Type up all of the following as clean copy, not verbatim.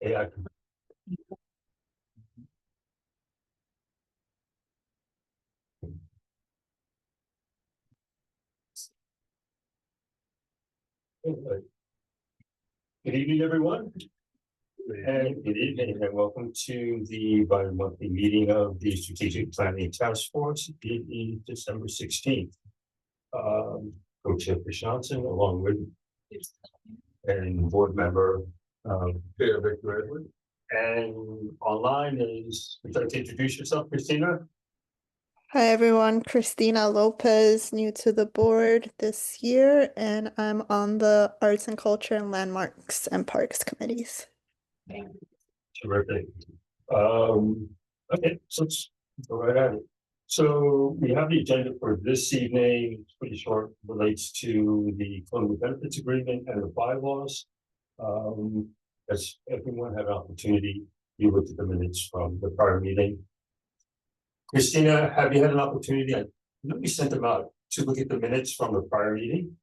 AI. Good evening, everyone. And good evening, and welcome to the bi-monthly meeting of the Strategic Planning Task Force, December 16th. Co-chair Chris Johnson, along with and board member Victor Edward. And online is, would you like to introduce yourself, Christina? Hi everyone, Christina Lopez, new to the board this year, and I'm on the Arts and Culture and Landmarks and Parks committees. Terrific. Okay, so let's go right at it. So we have the agenda for this evening. It's pretty short, relates to the collective benefits agreement and the bylaws. As everyone had an opportunity, you looked at the minutes from the prior meeting. Christina, have you had an opportunity? I know you sent them out to look at the minutes from the prior meeting.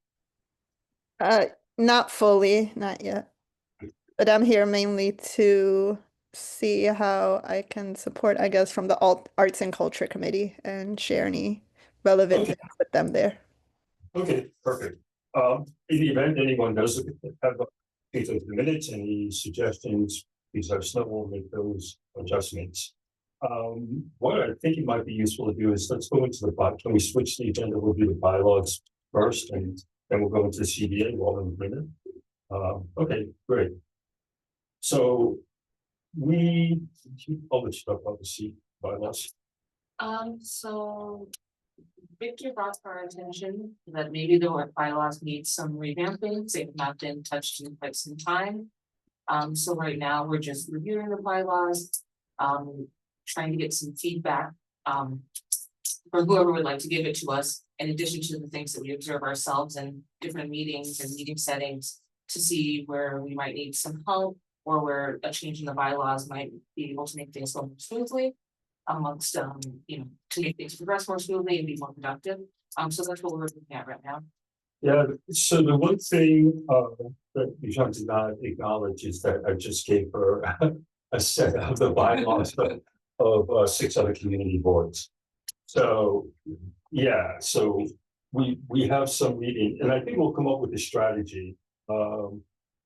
Not fully, not yet. But I'm here mainly to see how I can support, I guess, from the Arts and Culture Committee and share any relevant things with them there. Okay, perfect. In the event anyone does have the minutes, any suggestions, please let us know. We'll make those adjustments. What I think it might be useful to do is let's go into the bylaws. Can we switch the agenda? We'll do the bylaws first, and then we'll go into the CBA while in the minute. Okay, great. So we published up on the bylaws. So Victor brought to our attention that maybe the bylaws need some revamping. They've not been touched in quite some time. So right now we're just reviewing the bylaws, trying to get some feedback from whoever would like to give it to us, in addition to the things that we observe ourselves in different meetings and meeting settings, to see where we might need some help or where a change in the bylaws might be able to make things go more smoothly amongst you know, to make things progress more smoothly and be more productive. So that's what we're looking at right now. Yeah, so the one thing that Bijan did not acknowledge is that I just gave her a set of the bylaws of 6 other community boards. So yeah, so we have some meeting, and I think we'll come up with a strategy.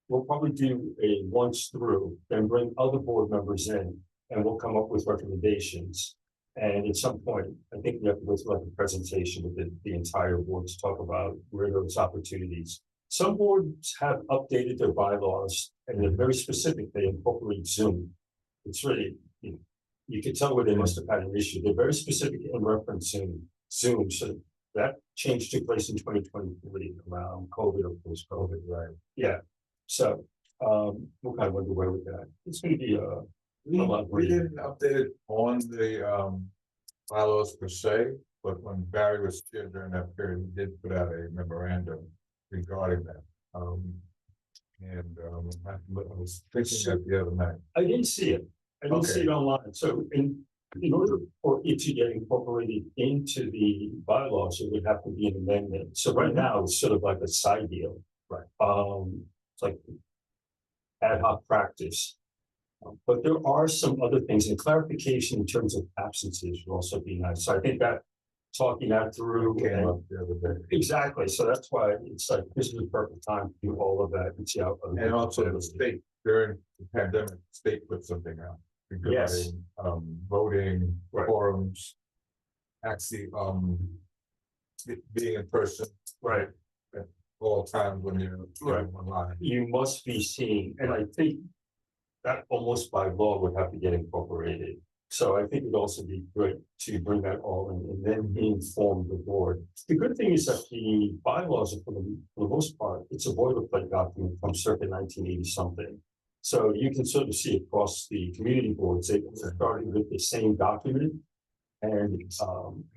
We'll probably do a once through, then bring other board members in, and we'll come up with recommendations. And at some point, I think we have to go through like a presentation with the entire board to talk about where those opportunities. Some boards have updated their bylaws, and they're very specific. They incorporate Zoom. It's really, you can tell where they must have had an issue. They're very specific in referencing Zoom. So that change took place in 2023 around COVID or post-COVID, right? Yeah. So we'll kind of underway with that. It's going to be we didn't update it on the bylaws per se, but when Barry was chair during that period, he did put out a memorandum regarding that. I was thinking that the other night. I didn't see it. I didn't see it online. So in order for it to get incorporated into the bylaws, it would have to be an amendment. So right now it's sort of like a side deal. Right. It's like ad hoc practice. But there are some other things, and clarification in terms of absences would also be nice. So I think that talking that through came up the other day. Exactly. So that's why it's like this is the perfect time to do all of that and see how. And also the state during the pandemic, the state put something out regarding voting, forums, actually being in person, right, at all times when you're online. You must be seen, and I think that almost by law would have to get incorporated. So I think it'd also be good to bring that all in and then inform the board. The good thing is that the bylaws are for the most part, it's a boilerplate document from circa 1980 something. So you can sort of see across the community boards, they started with the same document and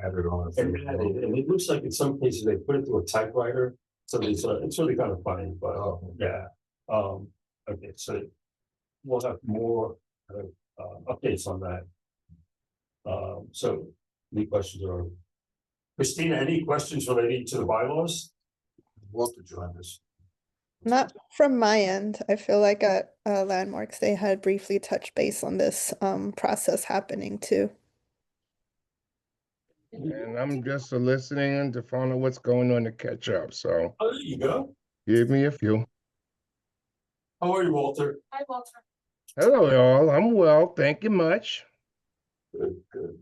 added on. And it looks like in some cases they put it through a typewriter. So it's really kind of funny, but yeah. Okay, so we'll have more updates on that. So any questions or Christina, any questions relating to the bylaws? Walter joined us. Not from my end. I feel like at Landmarks they had briefly touched base on this process happening too. And I'm just listening to find out what's going on to catch up. So Oh, there you go. give me a few. How are you, Walter? Hi, Walter. Hello, y'all. I'm well. Thank you much. Good, good.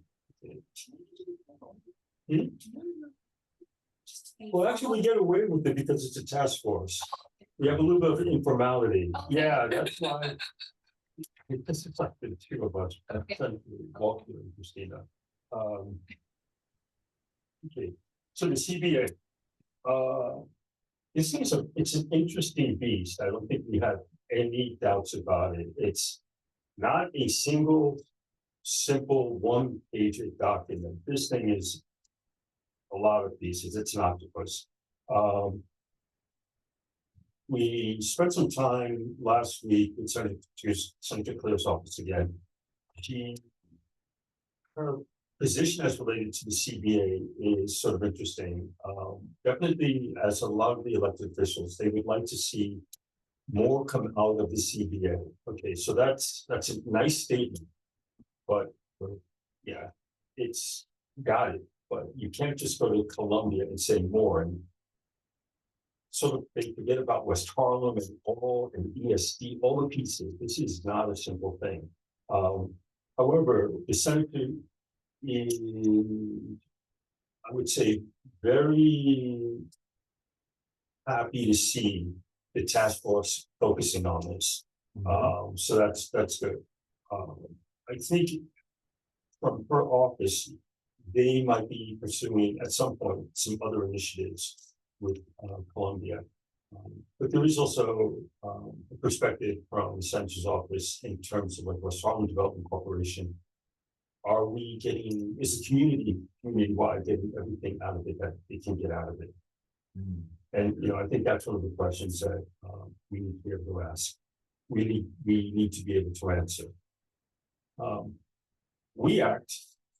Hmm? Well, actually, we get away with it because it's a task force. We have a little bit of informality. Yeah, that's why. This is like the two of us, Walter and Christina. Okay, so the CBA. It seems it's an interesting beast. I don't think we have any doubts about it. It's not a single, simple one-page document. This thing is a lot of pieces. It's an octopus. We spent some time last week with Senator Clare's office again. Her position as related to the CBA is sort of interesting. Definitely, as a lot of the elected officials, they would like to see more come out of the CBA. Okay, so that's a nice statement, but yeah, it's got it. But you can't just go to Columbia and say more and sort of they forget about West Harlem and ESD, all the pieces. This is not a simple thing. However, the senator is, I would say, very happy to see the task force focusing on this. So that's good. I think from her office, they might be pursuing at some point some other initiatives with Columbia. But there is also a perspective from the senator's office in terms of like West Harlem Development Corporation. Are we getting, is the community-wide getting everything out of it that they can get out of it? And I think that's one of the questions that we need to be able to ask. We need to be able to answer. We act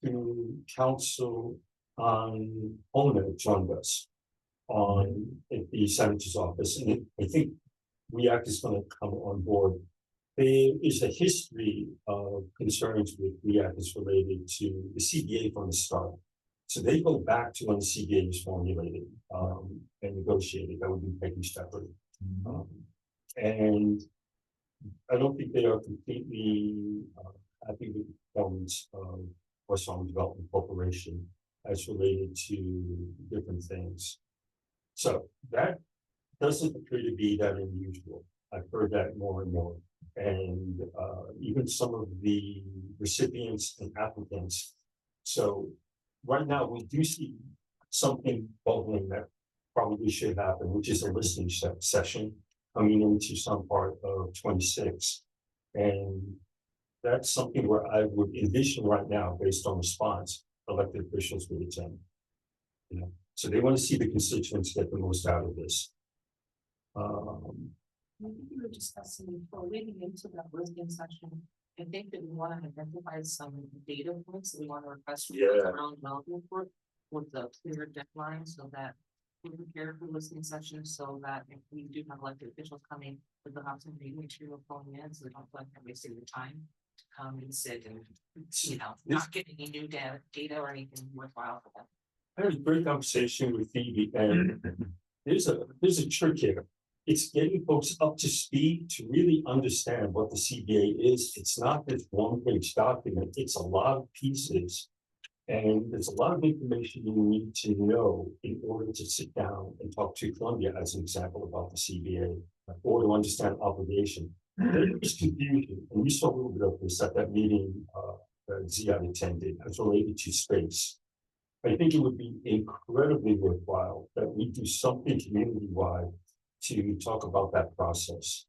to counsel on owner joined us on the senator's office, and I think we act is going to come on board. There is a history of concerns with REACT as related to the CBA from the start. So they go back to when the CBA was formulated and negotiated. That would be Peggy Shepherd. And I don't think they are completely happy with the performance of West Harlem Development Corporation as related to different things. So that doesn't appear to be that unusual. I've heard that more and more. And even some of the recipients and applicants. So right now we do see something bubbling that probably should happen, which is a listening session coming into some part of 26. And that's something where I would envision right now, based on response, elected officials would attend. So they want to see the constituents get the most out of this. We were discussing before leading into that listening section. I think that we want to identify some data points that we want to request from the around development work with the clear deadline, so that we prepare for listening sessions, so that if we do have elected officials coming, that they'll have some reading material flowing in, so they don't feel like they're wasting their time to come and sit and not get any new data or anything worthwhile for them. I had a great conversation with Phoebe, and there's a trick here. It's getting folks up to speed to really understand what the CBA is. It's not this one-page document. It's a lot of pieces, and there's a lot of information you need to know in order to sit down and talk to Columbia, as an example, about the CBA, or to understand obligation. There is confusion, and we saw a little bit of this at that meeting that Ziad attended as related to space. I think it would be incredibly worthwhile that we do something community-wide to talk about that process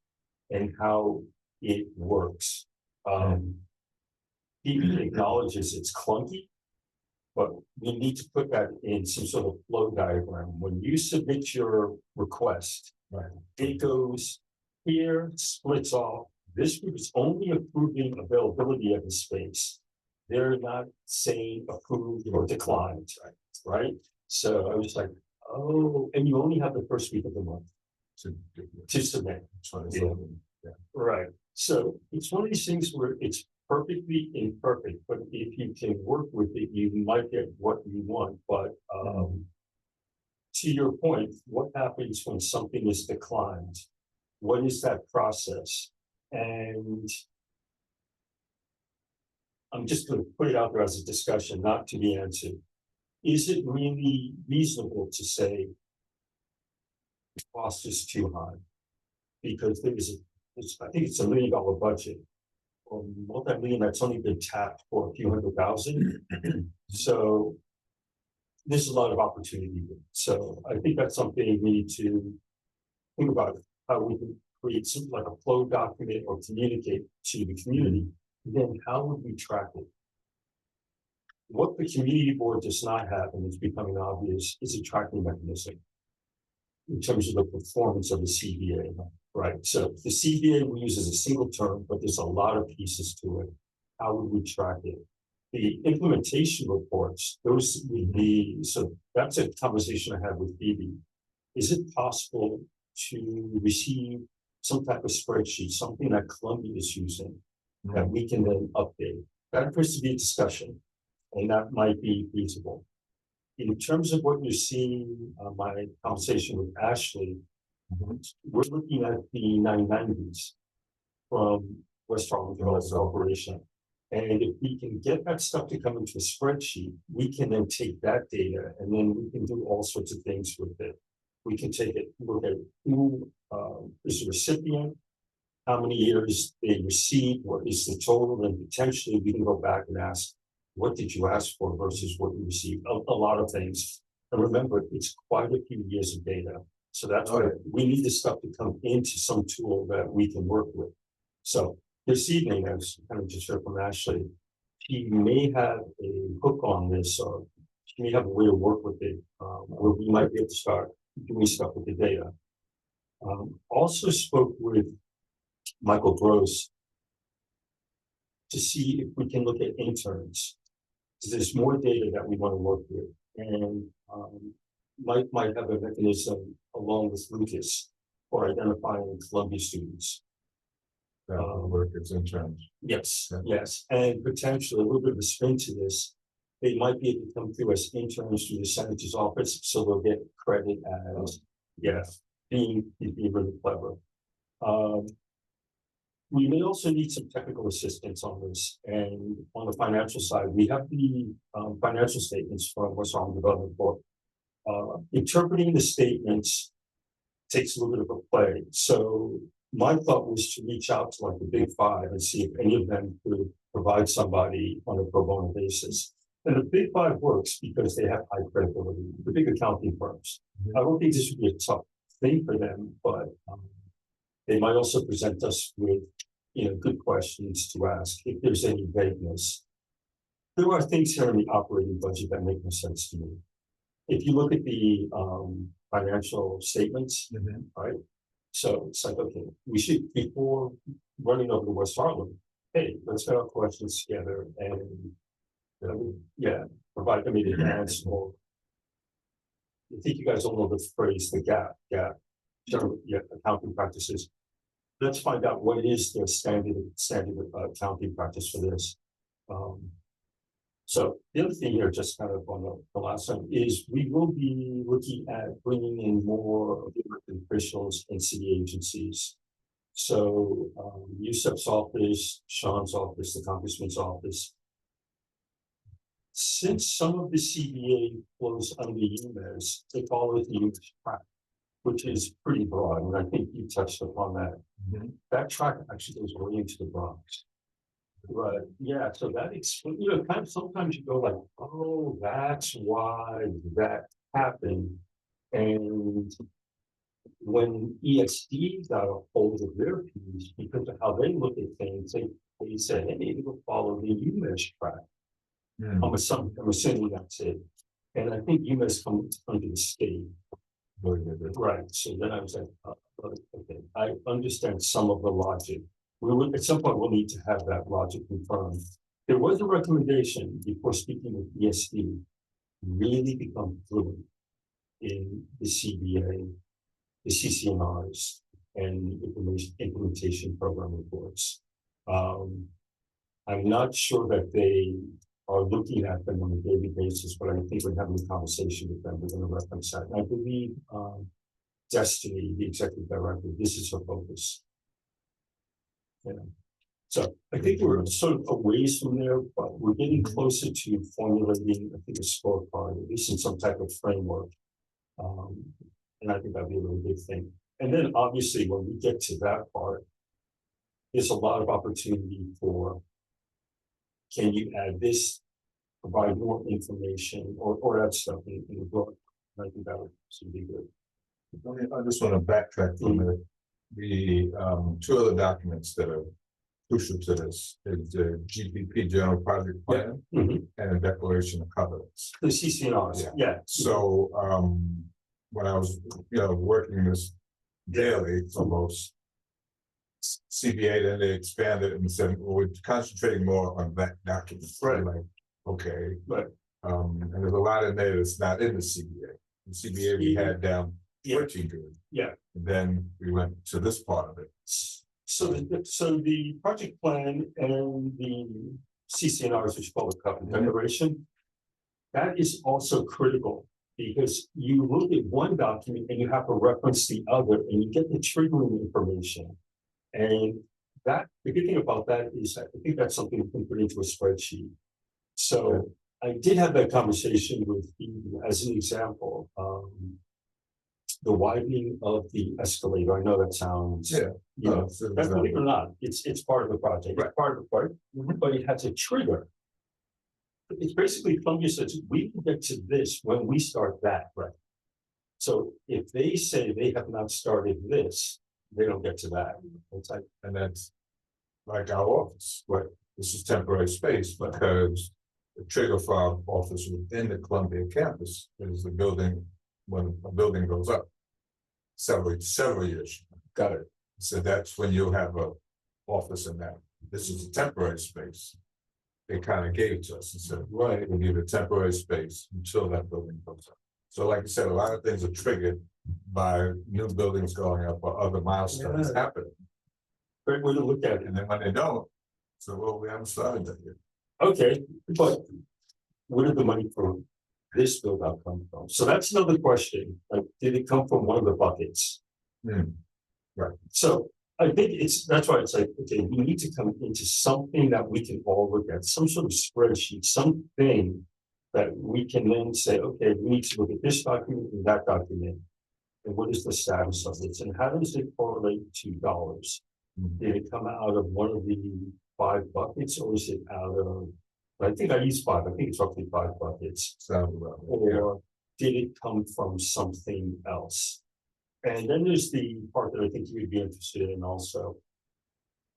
and how it works. He acknowledges it's clunky, but we need to put that in some sort of flow diagram. When you submit your request, it goes here, splits off. This group is only approving availability of the space. They're not saying approved or declined, right? So I was like, oh, and you only have the first week of the month. to submit. Try to Yeah. solve it. Yeah. Right, so it's one of these things where it's perfectly imperfect, but if you can work with it, you might get what you want, but, to your point, what happens when something is declined? What is that process? And I'm just gonna put it out there as a discussion, not to be answered. Is it really reasonable to say the cost is too high? Because I think it's $1 million budget. Or multi-million that's only been tapped for a few $100,000. So there's a lot of opportunity there. So I think that's something we need to think about, how we can create something like a flow document or communicate to the community. Then how would we track it? What the community board does not have, and it's becoming obvious, is a tracking mechanism in terms of the performance of the CBA, right? So the CBA we use as a single term, but there's a lot of pieces to it. How would we track it? The implementation reports, those would be, so that's a conversation I had with Phoebe. Is it possible to receive some type of spreadsheet, something that Columbia is using, that we can then update? That appears to be a discussion, and that might be feasible. In terms of what you're seeing, my conversation with Ashley, we're looking at the 990s from West Harlem Development Corporation. And if we can get that stuff to come into a spreadsheet, we can then take that data and then we can do all sorts of things with it. We can take it, look at who is the recipient, how many years they received, what is the total, and potentially we can go back and ask, what did you ask for versus what you received? A lot of things. And remember, it's quite a few years of data. So that's why we need this stuff to come into some tool that we can work with. So this evening, I was kind of just heard from Ashley, she may have a hook on this, or she may have a way to work with it, where we might be able to start doing stuff with the data. Also spoke with Michael Gross to see if we can look at interns. Because there's more data that we want to work with. And Mike might have a mechanism along with Lucas for identifying Columbia students. Work as interns. Yes, Yeah. yes, and potentially a little bit of a spin to this. They might be able to come through as interns through the senator's office, so they'll get credit as, being really clever. We may also need some technical assistance on this, and on the financial side, we have the financial statements from West Harlem Development Board. Interpreting the statements takes a little bit of a play. So my thought was to reach out to like the big five and see if any of them could provide somebody on a pro bono basis. And the big five works because they have high credibility, the big accounting firms. I don't think this would be a tough thing for them, but they might also present us with, good questions to ask if there's any vagueness. There are things here in the operating budget that make no sense to me. If you look at the financial statements, right? So it's like, okay, we should, before running over to West Harlem, hey, let's get our questions together and provide them in advance. Or I think you guys all know the phrase, the gap, general accounting practices. Let's find out what is the standard accounting practice for this. So the other thing here, just kind of on the last one, is we will be looking at bringing in more elected officials and city agencies. So Yusuf's office, Sean's office, the congressman's office. Since some of the CBA flows under UMass, they follow the UMass track, which is pretty broad, and I think you touched upon that. That track actually goes way into the Bronx. Right, yeah, so that explains, kind of sometimes you go like, oh, that's why that happened. And when ESD got a hold of their piece, because of how they look at things, they said, hey, we'll follow the UMass track. I'm assuming that's it. And I think UMass comes under the state. Right, so then I was like, okay, I understand some of the logic. We will, at some point, we'll need to have that logic confirmed. There was a recommendation before speaking with ESD, really become fluent in the CBA. the CCNRs and implementation program reports. I'm not sure that they are looking at them on a daily basis, but I think we're having a conversation with them. We're going to reference that. And I believe Destiny, the executive director, this is her focus. Yeah. So I think we're sort of a ways from there, but we're getting closer to formulating, I think, a scorecard, at least in some type of framework. And I think that'd be a really big thing. And then obviously when we get to that part, there's a lot of opportunity for, can you add this, provide more information or add stuff in the book? I think that would be good. I just want to backtrack for a minute. The two other documents that are crucial to this is the GPP General Project Plan and a Declaration of Covenants. The CCNRs, yeah. So when I was working this daily almost, CBA, then they expanded and said, well, we're concentrating more on that document. Right. Like, okay. Right. And there's a lot in there that's not in the CBA. The CBA we had down pretty good. Yeah. And then we went to this part of it. So the project plan and the CCNRs, which is called the Covenant Declaration, that is also critical because you look at one document and you have to reference the other and you get the triggering information. And that the good thing about that is I think that's something we can put into a spreadsheet. So I did have that conversation with you as an example. The widening of the escalator. I know that sounds, believe it or not, it's part of the project. It's part of the part, but it has a trigger. It's basically Columbia says we can get to this when we start that, right? So if they say they have not started this, they don't get to that. It's like, and that's like our office, right? This is temporary space because the trigger for our office within the Columbia campus is the building, when a building goes up several years. got it. So that's when you'll have a office in that. This is a temporary space. They kind of gave it to us and said, right, we need a temporary space until that building goes up. So like you said, a lot of things are triggered by new buildings going up or other milestones happening. Great way to look at it. And then when they don't, so well, we haven't started that yet. Okay, but where did the money for this build out come from? So that's another question. Like, did it come from one of the buckets? Right. So I think that's why it's like, okay, we need to come into something that we can all look at, some sort of spreadsheet, something that we can then say, okay, we need to look at this document and that document. And what is the status of this? And how does it correlate to dollars? Did it come out of one of the 5 buckets or is it out of, I think I used 5, I think it's roughly 5 buckets. Or did it come from something else? And then there's the part that I think you would be interested in also.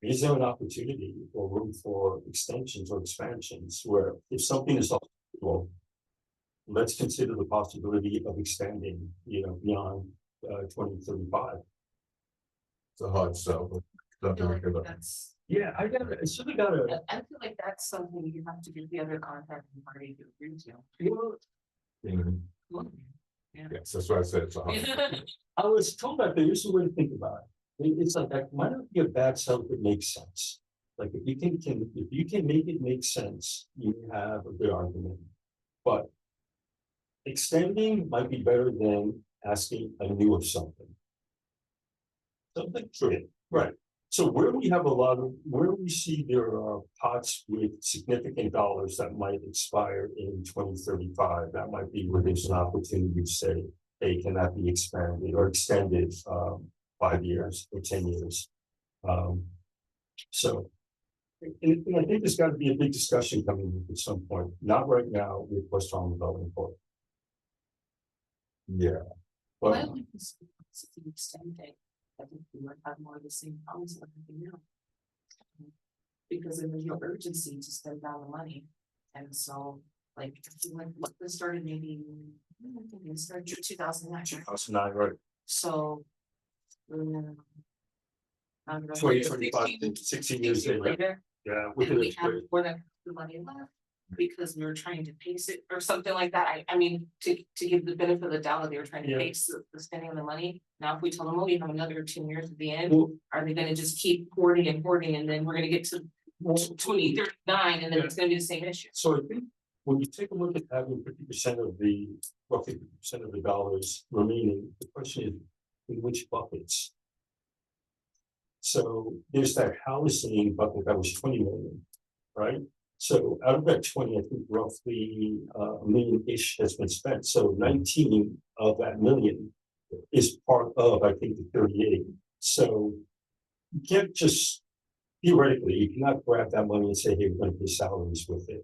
Is there an opportunity or room for extensions or expansions where if something is well, let's consider the possibility of expanding, beyond 2035. It's a hard sell, but something we could. I certainly gotta. I feel like that's something you have to get the other contracting party to agree to. Yes, that's why I said it's a hard. I was told that there is a way to think about it. It's like that might not be a bad sell if it makes sense. Like if you can make it make sense, you have a good argument. But extending might be better than asking anew of something. Something true, right? So where we see there are pots with significant dollars that might expire in 2035, that might be where there's an opportunity to say, hey, can that be expanded or extended 5 years or 10 years? So and I think there's got to be a big discussion coming at some point, not right now with West Harlem Development Board. Yeah. Well, I like this extending. I think we might have more of the same problems with everything else. Because there's no urgency to spend down the money. And so, like, what this started maybe, I think it started 2009. 2009, right? So, 20, 25, 16 years later. Yeah, with and we it. have more than the money left. because we were trying to pace it or something like that. I mean, to give the benefit of the doubt, they were trying to Yeah. pace the spending of the money. Now, if we tell them, oh, you have another 10 years at the end, Well, are they gonna just keep hoarding and hoarding, and then we're gonna get to 2039, and then it's gonna be the same issue? So I think when you take a look at having 50% of the, roughly 50% of the dollars remaining, the question is in which buckets? So there's that housing bucket that was 20 million, right? So out of that 20, I think roughly a million-ish has been spent. So 19 of that million is part of, I think, the 38. So you can't just theoretically, you cannot grab that money and say, hey, we're going to pay salaries with it.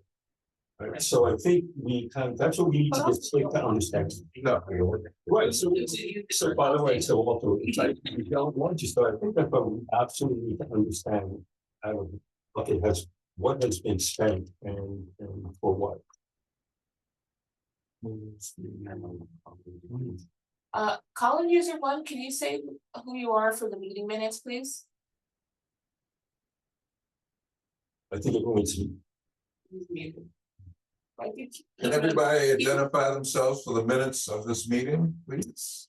Right, Right. so I think we kind of, that's what we need to get Slick to understand. No, Right, so by the way, so Walter, it's like, we don't want you, so I think that we absolutely need to understand. Okay, what has been spent and for what. Colin user 1, can you say who you are for the meeting minutes, please? I think everyone's, He's muted. Right, Can everybody identify themselves for the minutes of this meeting, please?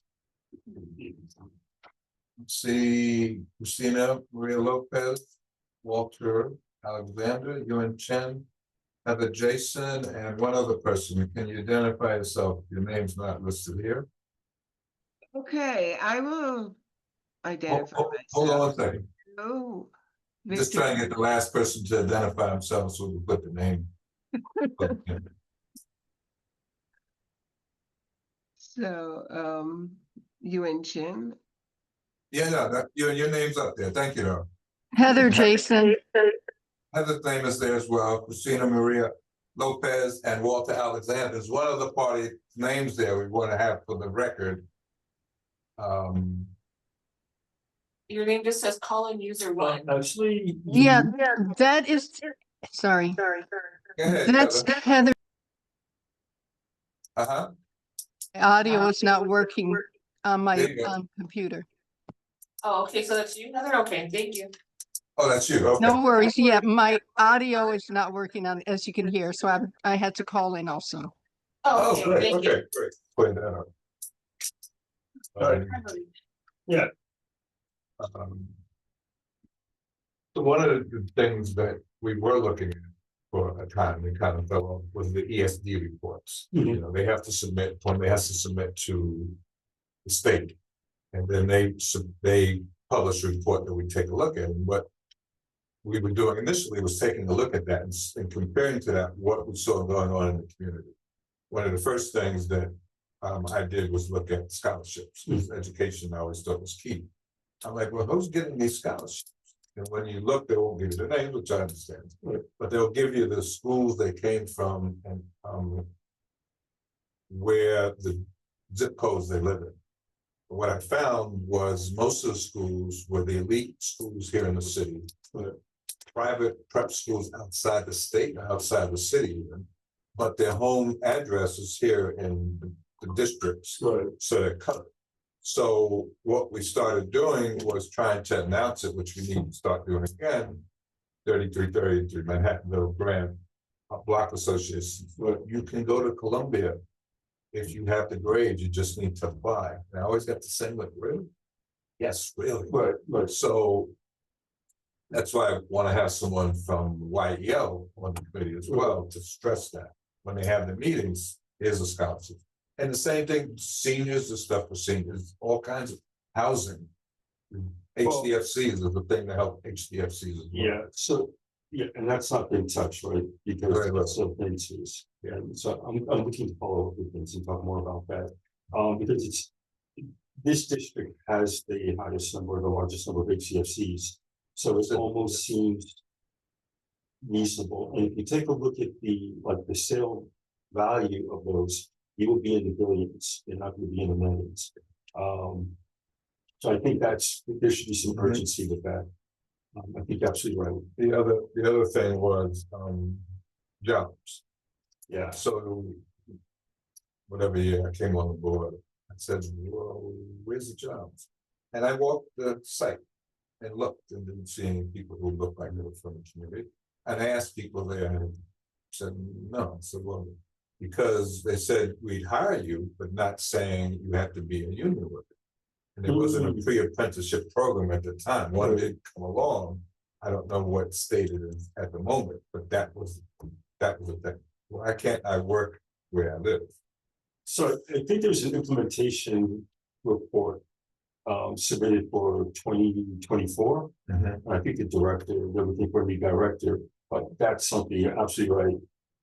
Let's see, Christina Maria Lopez, Walter Alexander, Yuan Chen, Heather Jason, and one other person. Can you identify yourself? Your name's not listed here. Okay, I will identify Hold on myself. one second. Oh, Just Victor, trying to get the last person to identify himself so we put the name. so, Yuan Chin. Yeah, your name's up there. Thank you, though. Heather Jason. Heather's name is there as well. Christina Maria Lopez and Walter Alexander is one of the party names there we want to have for the record. Your name just says Colin user 1. actually. Yeah, that is, sorry, Go ahead, that's Heather. Heather. Uh-huh. Audio is not working on my There you go. computer. Oh, okay, so that's you, Heather? Okay, thank you. Oh, that's you. Okay. No worries. Yeah, my audio is not working on, as you can hear, so I had to call in also. Oh, Oh, okay, great. thank you. Okay, great. Point that out. So one of the things that we were looking at for a time, we kind of fell off, was the ESD reports. Mhm. You know, they have to submit, when they have to submit to the state. And then they publish a report that we take a look at. And what we were doing initially was taking a look at that and comparing to that what we saw going on in the community. One of the first things that I did was look at scholarships, because education I always thought was key. I'm like, well, who's getting these scholarships? And when you look, they won't give you the names, which I understand, but they'll give you the schools they came from and where the zip codes they live in. What I found was most of the schools were the elite schools here in the city, but private prep schools outside the state, outside the city even, but their home address is here in the districts, Right. so they're covered. So what we started doing was trying to announce it, which we need to start doing again. 3333 Manhattanville Grant Block Association. But you can go to Columbia if you have the grades. You just need to apply. And I always got to say, like, really? Yes, really. But so that's why I want to have someone from YEL on the committee as well to stress that when they have the meetings, here's a scholarship. And the same thing, seniors, the stuff for seniors, all kinds of housing. HDFCs is a thing to help HDFCs as well. Yeah, so, yeah, and that's not been touched, right, because Right, right. it's so basis. Yeah, so I'm looking to follow up with things and talk more about that. Because this district has the highest number, the largest number of HCFCs, so it almost seems reasonable. And if you take a look at the sale value of those, you will be in the billions. You're not going to be in the millions. So I think there should be some urgency with that. I think you're absolutely right. The other thing was jobs. Yeah. So whatever year I came on the board, I said, well, where's the jobs? And I walked the site and looked and didn't see any people who looked like they were from the community. And I asked people there, Said, no, I said, well, because they said we'd hire you, but not saying you have to be a union worker. And there wasn't a pre-apprenticeship program at the time. One did come along. I don't know what state it is at the moment, but that was the thing. Why can't I work where I live? So I think there's an implementation report submitted for 2024. I think the director, they're looking for a new director, but that's something, you're absolutely right.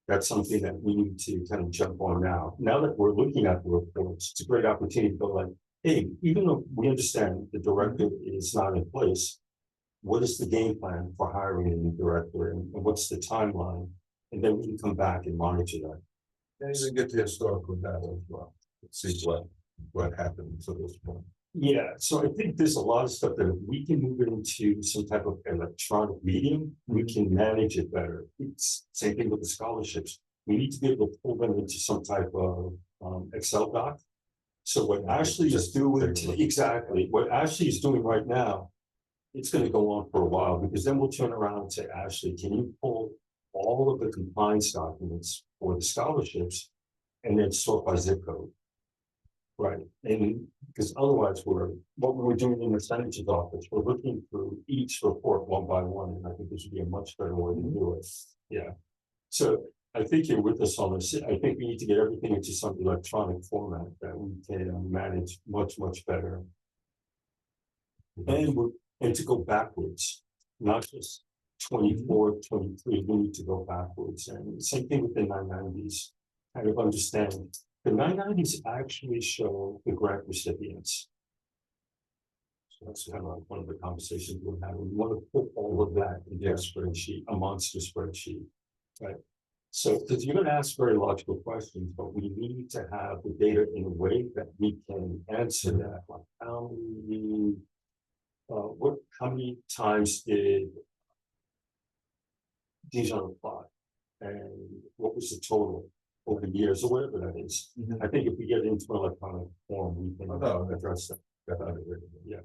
That's something that we need to kind of jump on now. Now that we're looking at the reports, it's a great opportunity to go like, hey, even though we understand the director is not in place, what is the game plan for hiring a new director and what's the timeline? And then we can come back and monitor that. And you get the historical data as well. See what happened to this point. Yeah, so I think there's a lot of stuff that if we can move it into some type of electronic medium, we can manage it better. It's same thing with the scholarships. We need to be able to pull them into some type of Excel doc. So what Ashley is doing, exactly, what Ashley is doing right now, it's gonna go on for a while, because then we'll turn around and say, Ashley, can you pull all of the compliance documents for the scholarships and then sort by zip code? Right, and because otherwise what we're doing in the Senator's office, we're looking through each report one by one, and I think this would be a much better way to do it. Yeah, so I think you're with us on this. I think we need to get everything into some electronic format that we can manage much better. And to go backwards, not just 24, 23, we need to go backwards. And same thing with the 990s, kind of understand. The 990s actually show the grant recipients. So that's kind of one of the conversations we're having. We want to put all of that into a spreadsheet, a monster spreadsheet, right? So, because you're going to ask very logical questions, but we need to have the data in a way that we can answer that. Like how many times did these apply, and what was the total over the years, or whatever that is? I think if we get into electronic form, we can address that. Yeah.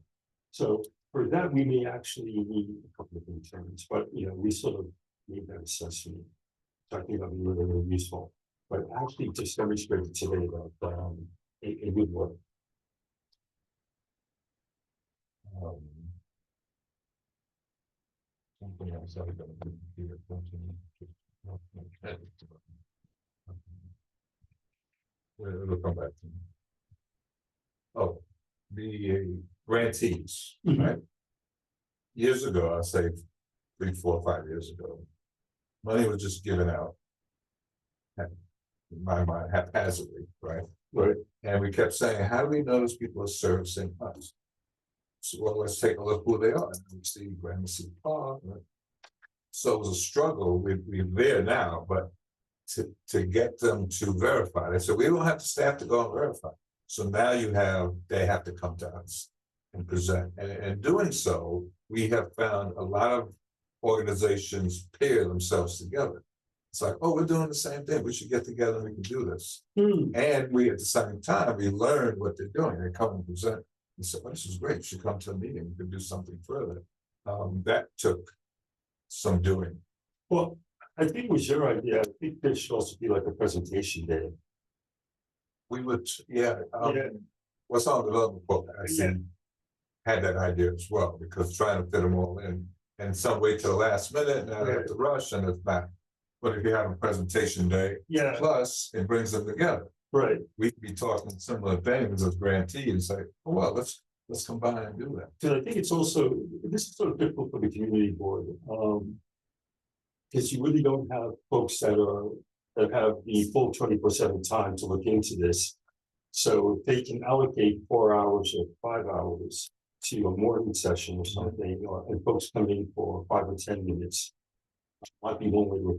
So for that, we may actually need a couple of interns, but we sort of need that assessment. So I think that'd be really useful. But actually, just demonstrated today that it would work. Something else I got to do. It'll come back to me. Oh, the grantees, right? Years ago, I'll say 3, 4, 5 years ago, money was just given out. In my mind, haphazardly, right? Right. And we kept saying, how do we know those people are servicing us? So, well, let's take a look who they are. And we see Gramercy Park. So it was a struggle. We're there now, but to get them to verify. They said, we don't have the staff to go and verify. So now they have to come to us and present. And doing so, we have found a lot of organizations pair themselves together. It's like, oh, we're doing the same thing. We should get together and we can do this. And we, at the same time, we learn what they're doing. They come and present and say, oh, this is great. You should come to a meeting. We can do something further. That took some doing. Well, I think it was your idea. I think there should also be like a presentation day. We would, what's on the development book, I think, had that idea as well, because trying to fit them all in, and some wait till the last minute, now they have to rush, and it's back. But if you have a presentation day, plus it brings them together. Right. We could be talking similar things as grantees and say, oh, well, let's combine and do that. So I think it's also, this is sort of difficult for the community board. Because you really don't have folks that have the full 24/7 time to look into this. So if they can allocate 4 hours or 5 hours to a morning session or something, and folks come in for 5 or 10 minutes, might be one way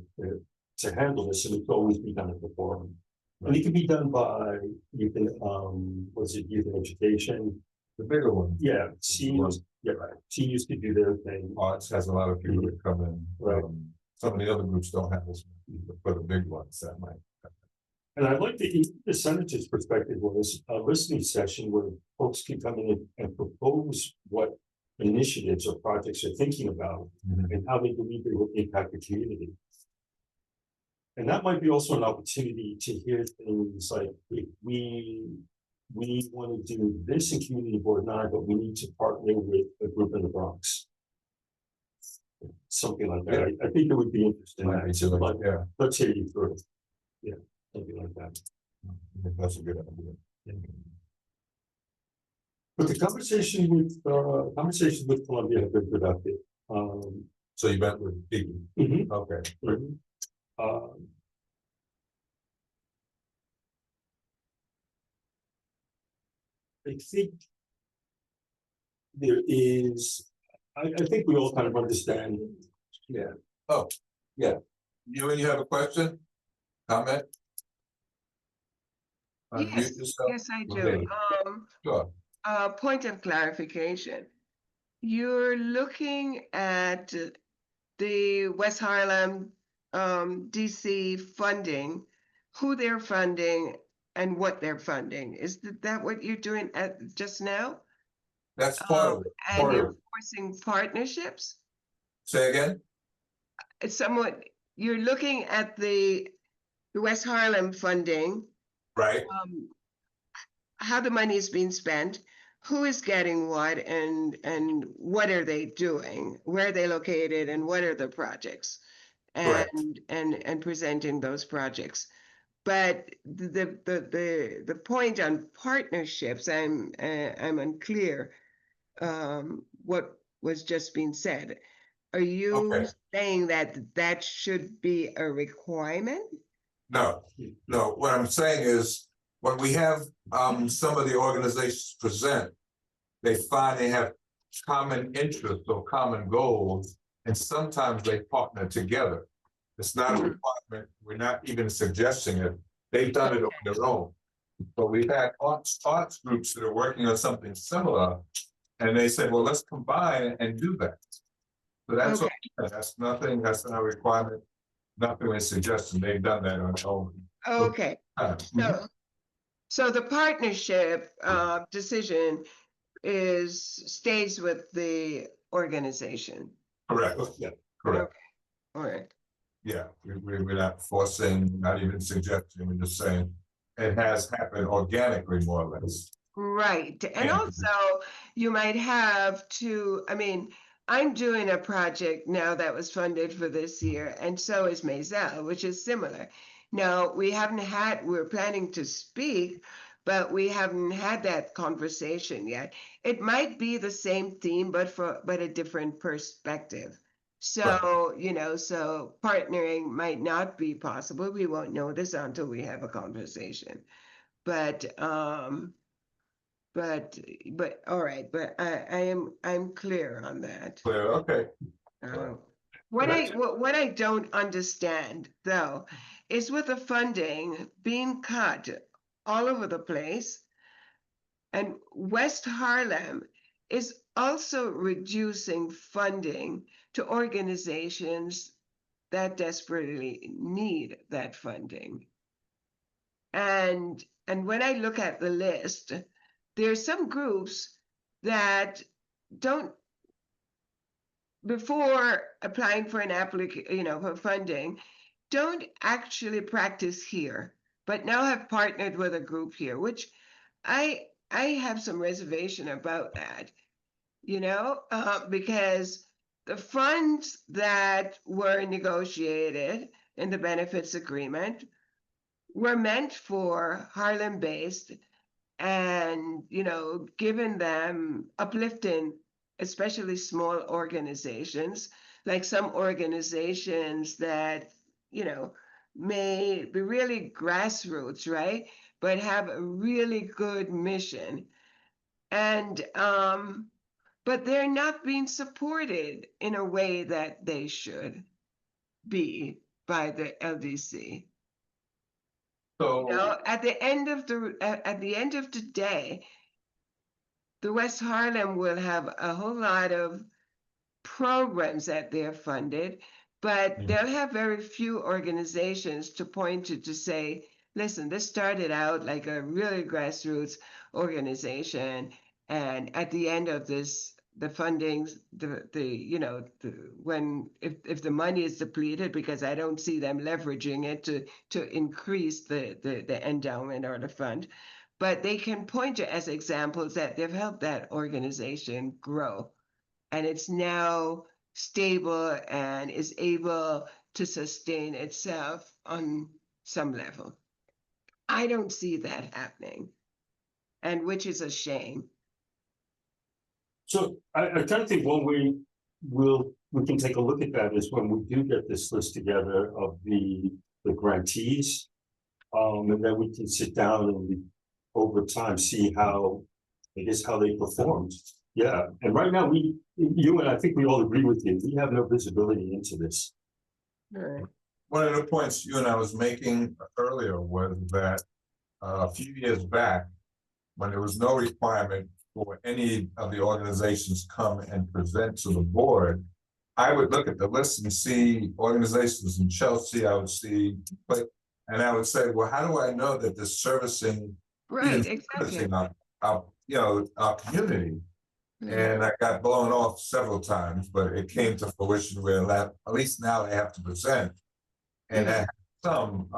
to handle this, and it can always be done at the forum. And it can be done by, youth and education. The bigger one. Yeah, seniors, seniors could do their thing. Arts has a lot of people that come in. Right. Some of the other groups don't have this, but for the big ones, that might. And I'd like to, the senator's perspective was a listening session where folks can come in and propose what initiatives or projects they're thinking about and how they believe they will impact the community. And that might be also an opportunity to hear things like, if we want to do this in Community Board 9, but we need to partner with a group in the Bronx. Something like that. I think it would be interesting. Like, Yeah, let's hear you through it. Yeah, something like that. I think that's a good idea. But the conversation with Columbia have been productive. So you met with Deacon, Mhm, okay. mhm. Um, I think there is, I think we all kind of understand. Yeah. Oh, yeah. You have a question? Comment? Unmute Yes, yourself. yes, I do. Okay. Sure. Point of clarification. You're looking at the West Harlem DC funding, who they're funding and what they're funding. Is that what you're doing at just now? That's part of it. And Part of you're it. forcing partnerships? Say again? It's somewhat, you're looking at the West Harlem funding, Right, how the money is being spent, who is getting what, and what are they doing, where are they located, and what are the projects, correct. and presenting those projects. But the point on partnerships, I'm unclear what was just being said. Are you Okay. saying that that should be a requirement? No, no, what I'm saying is, when we have some of the organizations present, they find they have common interests or common goals, and sometimes they partner together. It's not a requirement, we're not even suggesting it. They've done it on their own. But we've had arts groups that are working on something similar, and they said, well, let's combine and do that. So that's Okay. that's nothing, that's not a requirement, nothing we're suggesting, they've done that on their own. Okay. Mhm. So the partnership decision stays with the organization. Correct, yeah, correct, All right. yeah, we're not forcing, not even suggesting, we're just saying it has happened organically, more or less. Right. And Yeah. also, you might have to, I mean, I'm doing a project now that was funded for this year, and so is Maisel, which is similar. Now, we're planning to speak, but we haven't had that conversation yet. It might be the same theme, but a different perspective. So, so partnering might not be possible. We won't know this until we have a conversation. But all right, but I'm clear on that. Clear, okay. What I don't understand though is with the funding being cut all over the place, and West Harlem is also reducing funding to organizations that desperately need that funding. And when I look at the list, there's some groups that don't, before applying for an application, for funding, don't actually practice here, but now have partnered with a group here, which I have some reservation about that, because the funds that were negotiated in the benefits agreement were meant for Harlem-based and, giving them uplifting, especially small organizations, like some organizations that, may be really grassroots, right? But have a really good mission. And, but they're not being supported in a way that they should be by the LDC. So, At the end of the day, the West Harlem will have a whole lot of programs that they're funded, but they'll have very few organizations to point to say, listen, this started out like a really grassroots organization, and at the end of this the fundings, if the money is depleted, because I don't see them leveraging it to increase the endowment or the fund. But they can point to as examples that they've helped that organization grow. And it's now stable and is able to sustain itself on some level. I don't see that happening, and which is a shame. So I kind of think one way we can take a look at that is when we do get this list together of the grantees. And then we can sit down and over time see how, I guess, how they performed. Yeah, and right now you and I think we all agree with you, we have no visibility into this. Right. One of the points you and I was making earlier was that a few years back, when there was no requirement for any of the organizations come and present to the board, I would look at the list and see organizations in Chelsea, I would see, and I would say, well, how do I know that they're servicing, Right, exactly. servicing our community? And I got blown off several times, but it came to fruition where at least now they have to present. And I have some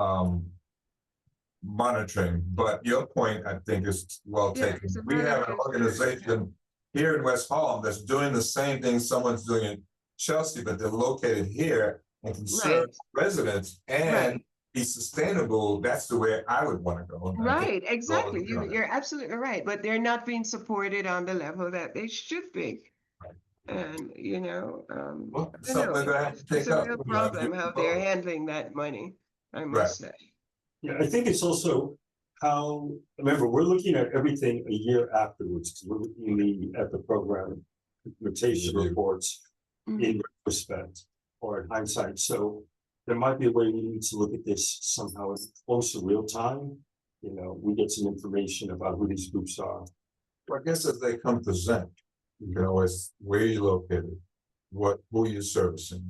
monitoring, but your point, I think, is well taken. We have an organization here in West Harlem that's doing the same thing someone's doing in Chelsea, but they're located here and can serve residents and be sustainable. That's the way I would want to go. Right, exactly. You're absolutely right, but they're not being supported on the level that they should be. And Well, something they're gonna have to take up. It's a real problem how they're handling that money, I must say. Yeah, I think it's also how, remember, we're looking at everything a year afterwards, because we're looking at the program implementation reports in retrospect or in hindsight. So there might be a way we need to look at this somehow in close to real time. We get some information about who these groups are. Well, I guess as they come present, you can always, where you're located, who you're servicing,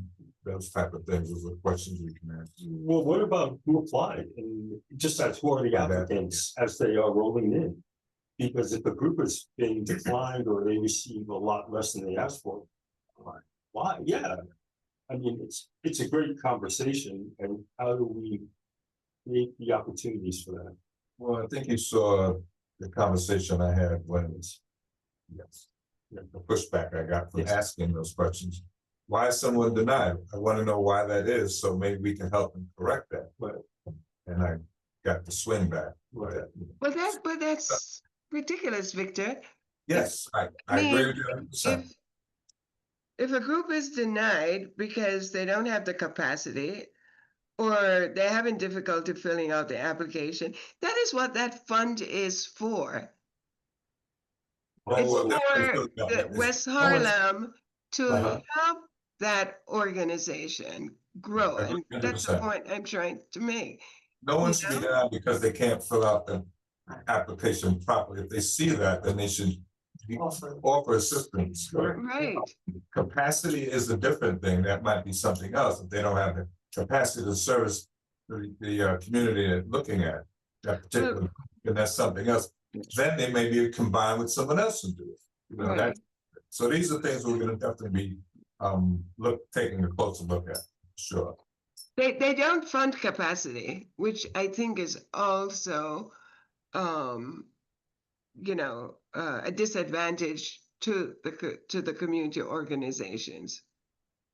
those type of things are the questions we can ask. Well, what about who applied? And just as who are the applicants as they are rolling in? Because if a group is being declined or they receive a lot less than they asked for, why? Yeah. I mean, it's a great conversation, and how do we make the opportunities for that? Well, I think you saw the conversation I had when the pushback I got from asking those questions. Why is someone denied? I want to know why that is, so maybe we can help them correct that. And I got the swing back. But that's ridiculous, Victor. Yes, I agree with you 100%. If a group is denied because they don't have the capacity or they're having difficulty filling out the application, that is what that fund is for. It's for the West Harlem to help that organization grow. And that's the point I'm trying to make. No one should be denied because they can't fill out the application properly. If they see that, then they should offer assistance. Right. Capacity is a different thing. That might be something else. If they don't have the capacity to service the community they're looking at that particular, and that's something else. Then they may be combined with someone else and do it. So these are things we're going to definitely be taking a closer look at. Sure. They don't fund capacity, which I think is also a disadvantage to the community organizations.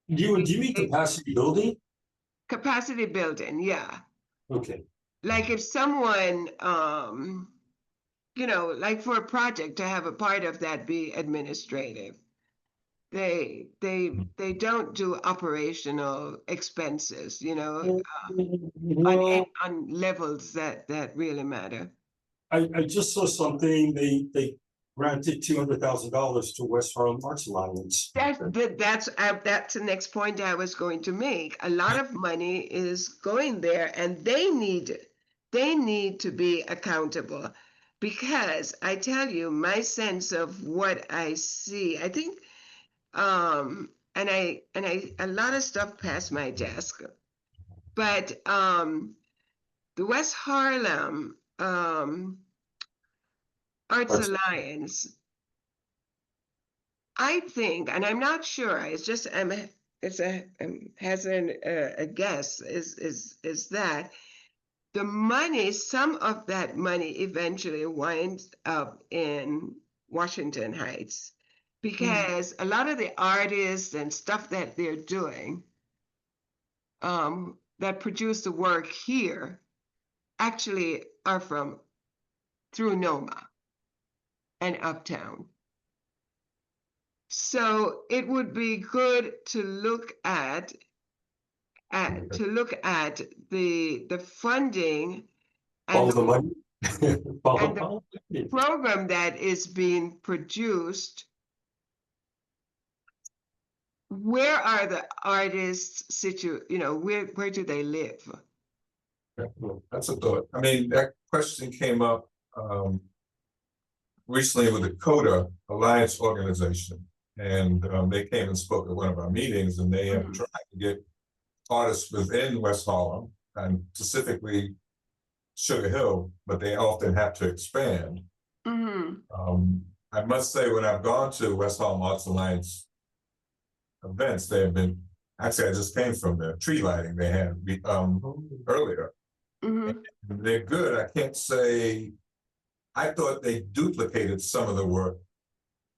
Do you mean capacity building? Capacity building, yeah. Okay. Like if someone, like for a project to have a part of that be administrative, they don't do operational expenses, on levels that really matter. I just saw something, they granted $200,000 to West Harlem Arts Alliance. That's the next point I was going to make. A lot of money is going there, and they need to be accountable, because I tell you, my sense of what I see, I think, and I a lot of stuff passed my desk, but the West Harlem Arts Alliance, I think, and I'm not sure, it's just, hazarding a guess, is that the money, some of that money eventually winds up in Washington Heights. Because a lot of the artists and stuff that they're doing, that produce the work here, actually are through NOMA and Uptown. So it would be good to look at the funding Follow and the money. and the Follow the money. program that is being produced. Where are the artists where do they live? Yeah, well, that's a thought. I mean, that question came up recently with the CODA Alliance organization. And they came and spoke at one of our meetings, and they have tried to get artists within West Harlem and specifically Sugar Hill, but they often have to expand. I must say, when I've gone to West Harlem Arts Alliance events, they have been, actually I just came from the tree lighting they had earlier. They're good. I can't say, I thought they duplicated some of the work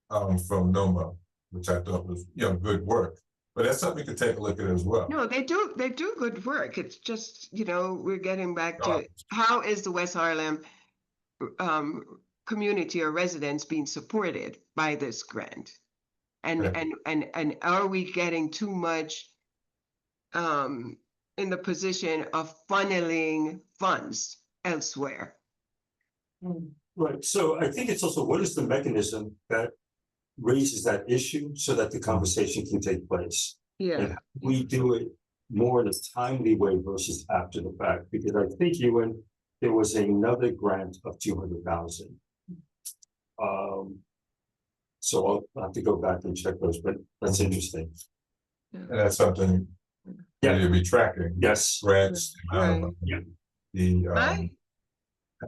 from NOMA, which I thought was good work. But that's something to take a look at as well. No, they do good work. It's just, we're getting back to how is the West Harlem community or residents being supported by this grant? And are we getting too much in the position of funneling funds elsewhere? Right, so I think it's also, what is the mechanism that raises that issue so that the conversation can take place? Yeah. And we do it more in a timely way versus after the fact, because I think there was another grant of 200,000. So I'll have to go back and check those, but that's interesting. And that's something you'll be tracking. Yes. Grants, Right. the Our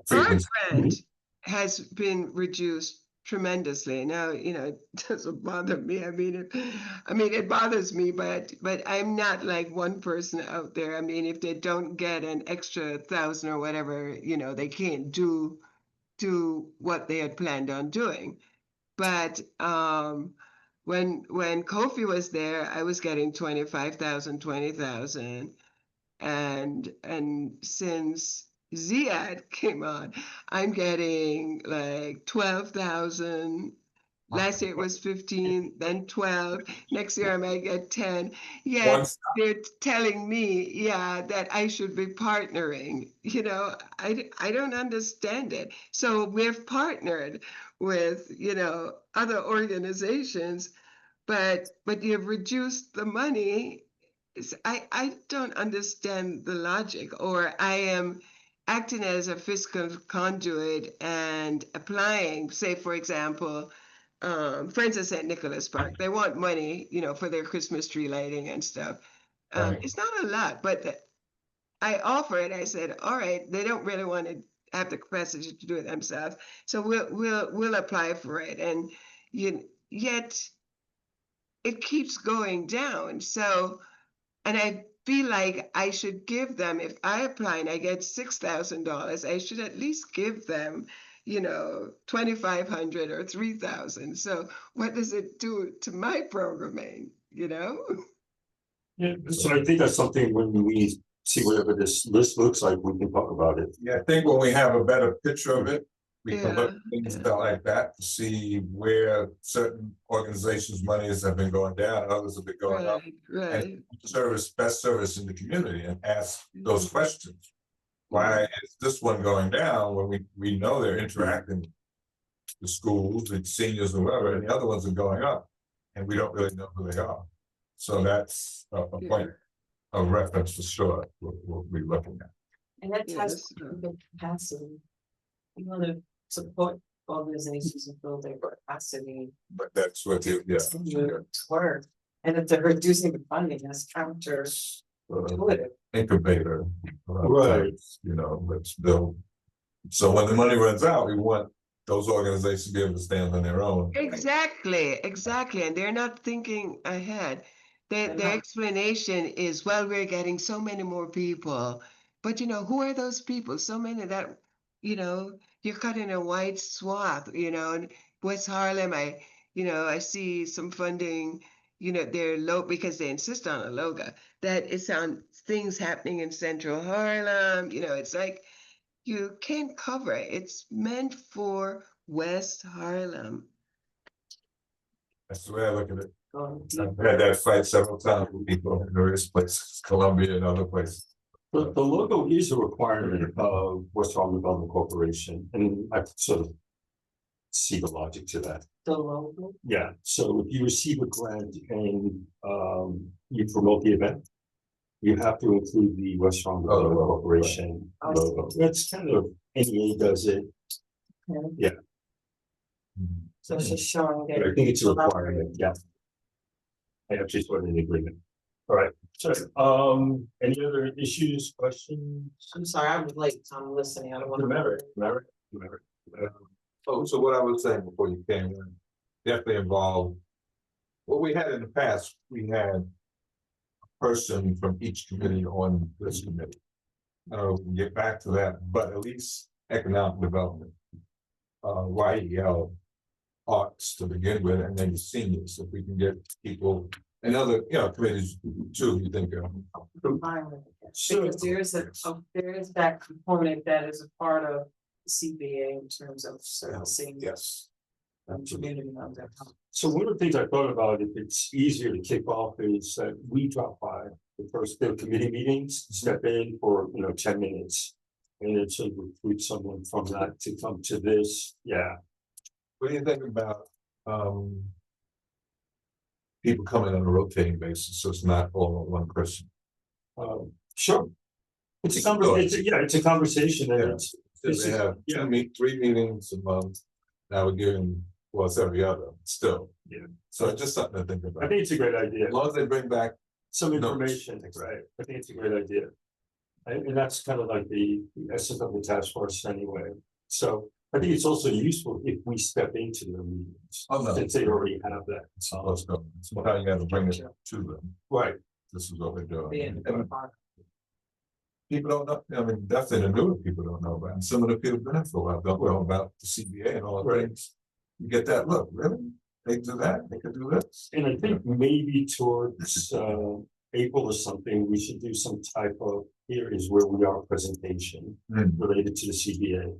grant has been reduced tremendously. Now, it doesn't bother me. I mean, it bothers me, but I'm not like one person out there. I mean, if they don't get an extra 1,000 or whatever, they can't do what they had planned on doing. But when Kofi was there, I was getting 25,000, 20,000, and since Ziad came on, I'm getting like 12,000. Last year it was 15, then 12. Next year I might get 10. Yes, they're telling me, that I should be partnering. I don't understand it. So we've partnered with, other organizations, but you've reduced the money. I don't understand the logic, or I am acting as a fiscal conduit and applying, say, for example, for instance, at Nicholas Park, they want money, for their Christmas tree lighting and stuff. It's not a lot, but I offer it. I said, all right, they don't really want to have the capacity to do it themselves, so we'll apply for it, and yet it keeps going down. So, and I feel like I should give them, if I apply and I get $6,000, I should at least give them, 2,500 or 3,000. So what does it do to my programming, Yeah, so I think that's something when we see whatever this list looks like, we can talk about it. Yeah, I think when we have a better picture of it, we can look at Yeah, things like that to see where certain organizations' monies have been going down, others have been going up. right. And best service in the community, and ask those questions. Why is this one going down when we know they're interacting with the schools, the seniors, or whatever, and the other ones are going up, and we don't really know who they are. So that's a point of reference for sure. We'll be looking at. And that ties to the capacity. You want to support organizations and build their capacity. But that's what you, Work. And if they're reducing the funding, that's counter intuitive. incubator. Right. Let's build. So when the money runs out, we want those organizations be able to stand on their own. Exactly, and they're not thinking ahead. Their explanation is, well, we're getting so many more people, but who are those people? So many that, you're cutting a wide swath, in West Harlem, I see some funding, they're low because they insist on a logo, that it's on things happening in Central Harlem, it's like, you can't cover it. It's meant for West Harlem. That's the way I look at it. I've had that fight several times with people in various places, Columbia and other places. The logo is a requirement of West Harlem Development Corporation, and I sort of see the logic to that. The logo. Yeah, so if you receive a grant and you promote the event, you have to include the West Harlem Development Corporation logo. That's kind of, NEA does it. Yeah. So it's just showing But I that. think it's a requirement, yeah. I actually saw it in the agreement. All right, so, any other issues, questions? I'm sorry, I'm late, so I'm listening. I don't want to. Remember. So what I was saying before you came in, definitely involved. What we had in the past, we had a person from each committee on this committee. I don't know if we can get back to that, but at least economic development. YEL arts to begin with, and then the seniors, if we can get people and other, committees too, you think of. Because there is that component that is a part of the CBA in terms of servicing. Yes. Community of that. So one of the things I thought about, if it's easier to kick off, is that we drop by the first day of committee meetings, step in for 10 minutes. And then sort of recruit someone from that to come to this, yeah. What do you think about people coming on a rotating basis, so it's not all on one person? Sure. It's a conversation, it's a conversation, and They have 3 meetings a month, now we're giving, well, it's every other, still. Yeah. So it's just something to think about. I think it's a great idea. As long as they bring back some information, right? I think it's a great idea. And that's kind of like the essence of the task force anyway. So I think it's also useful if we step into their meetings, since they already have that. So let's go. So how you gotta bring it to them. Right. This is what we're doing. And people don't know, I mean, definitely the newer people don't know about it. And some of the people been there for a while don't know about the CBA and all the things. You get that look, really? They do that, they could do this. And I think maybe towards April or something, we should do some type of here is where we are presentation related to the CBA.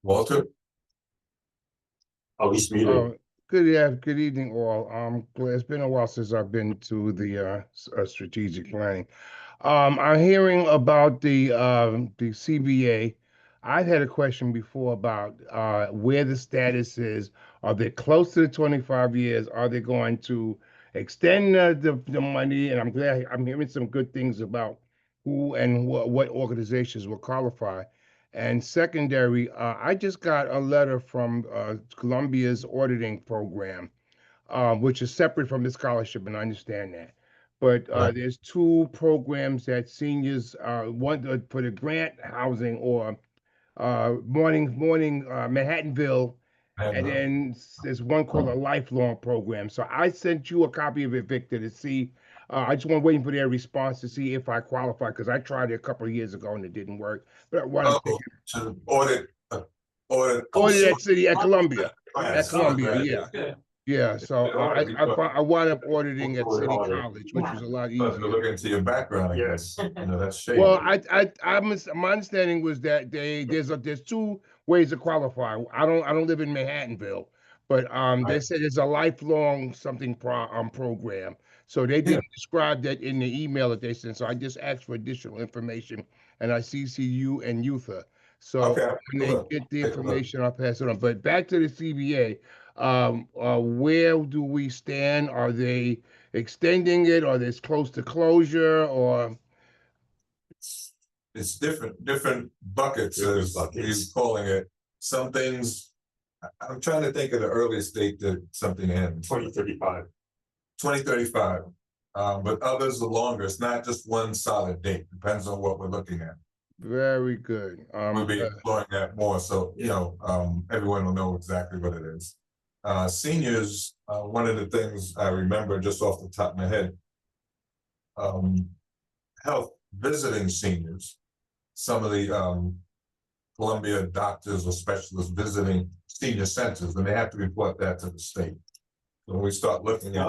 Walter? At least meeting. Good evening, all. It's been a while since I've been to the strategic planning. I'm hearing about the CBA. I've had a question before about where the status is. Are they close to the 25 years? Are they going to extend the money? And I'm glad I'm hearing some good things about who and what organizations will qualify. And secondary, I just got a letter from Columbia's auditing program, which is separate from the scholarship, and I understand that. But there's 2 programs that seniors one for the grant housing or morning Manhattanville, and then there's one called a lifelong program. So I sent you a copy of it, Victor, to see. I just want waiting for their response to see if I qualify, because I tried it a couple of years ago and it didn't work. But what I'm thinking, To audit that city at Columbia. At Columbia, yeah. So I wound up auditing at City College, which was a lot easier. Look into your background, I guess. That's shady. Well, my understanding was that there's 2 ways to qualify. I don't live in Manhattanville, but they said it's a lifelong something program. So they didn't describe that in the email that they sent. So I just asked for additional information, and I CC you and Yutha. So when they get the information, I'll pass it on. But back to the CBA, where do we stand? Are they extending it? Are they close to closure? Or it's different buckets, as he's calling it. Some things, I'm trying to think of the earliest date that something ends. 2035. 2035. But others are longer. It's not just one solid date. Depends on what we're looking at. Very good. We'll be exploring that more, so, you know, everyone will know exactly what it is. Seniors, one of the things I remember just off the top of my head, health visiting seniors, some of the Columbia doctors or specialists visiting senior centers, and they have to report that to the state. When we start looking at,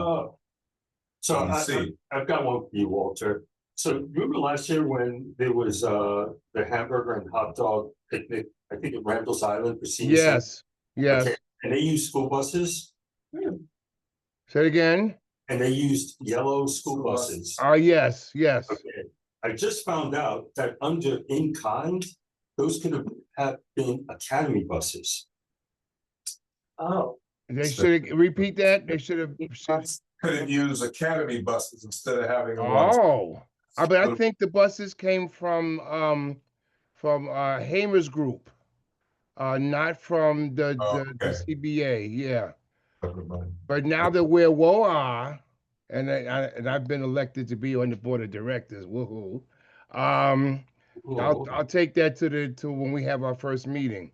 So CDC. I've got one for you, Walter. So remember last year when there was the hamburger and hot dog picnic, I think at Randall's Island for seniors? Yes, yes. Okay, and they used school buses? Say it again. And they used yellow school buses. Yes, yes. Okay, I just found out that under in kind, those could have been academy buses. Oh. They should repeat that. They should have. could have used academy buses instead of having the ones. Oh, but I think the buses came from Hamer's group, not from the CBA. Yeah. But now that we're WOA, and I've been elected to be on the board of directors, woohoo! I'll take that to when we have our first meeting.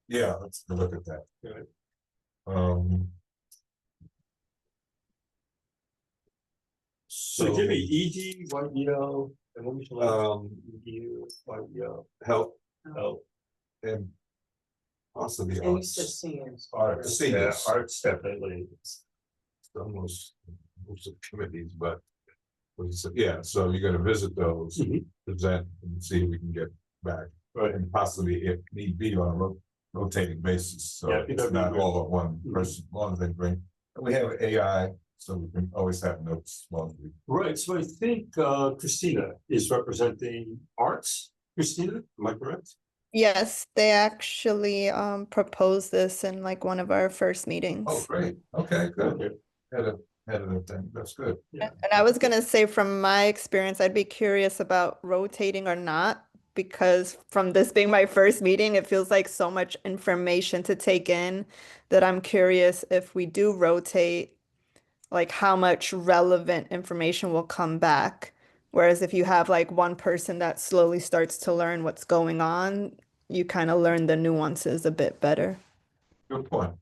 Yeah, let's look at that. Good. So give me ED, YBL, and what was the last? ED, YBL, health, and possibly And you arts. said seniors. Arts, yeah, seniors. arts definitely. It's almost most of the committees, but yeah, so you're gonna visit those, present, and see if we can get back, and possibly if need be on a rotating basis. So Yeah, it's not all of one person, as long as they bring. And we have AI, so we can always have notes. Right, so I think Christina is representing arts. Christina, am I correct? Yes, they actually proposed this in like one of our first meetings. Oh, great. Okay, good. Head of the thing. That's good. Yeah. And I was gonna say, from my experience, I'd be curious about rotating or not, because from this being my first meeting, it feels like so much information to take in that I'm curious if we do rotate, like how much relevant information will come back. Whereas if you have like one person that slowly starts to learn what's going on, you kind of learn the nuances a bit better. Good point.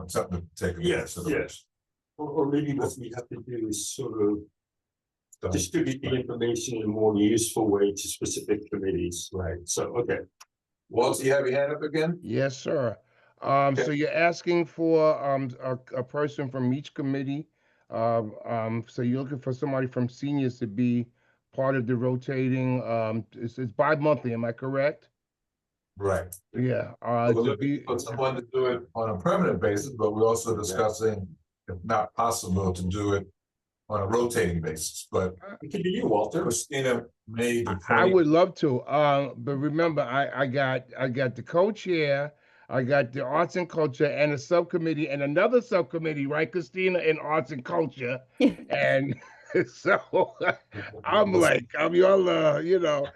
Something to take. Yes, yes. Or maybe what we have to do is sort of distribute the information in a more useful way to specific committees. Right. So, okay. Walter, you have your hand up again? Yes, sir. So you're asking for a person from each committee. So you're looking for somebody from seniors to be part of the rotating. It's bi-monthly, am I correct? Right. Yeah. We're looking for someone to do it on a permanent basis, but we're also discussing, if not possible, to do it on a rotating basis. But it could be you, Walter. Christina made the I point. would love to. But remember, I got the co-chair, I got the arts and culture, and a subcommittee, and another subcommittee, right, Christina, in arts and culture. And so I'm y'all, you know,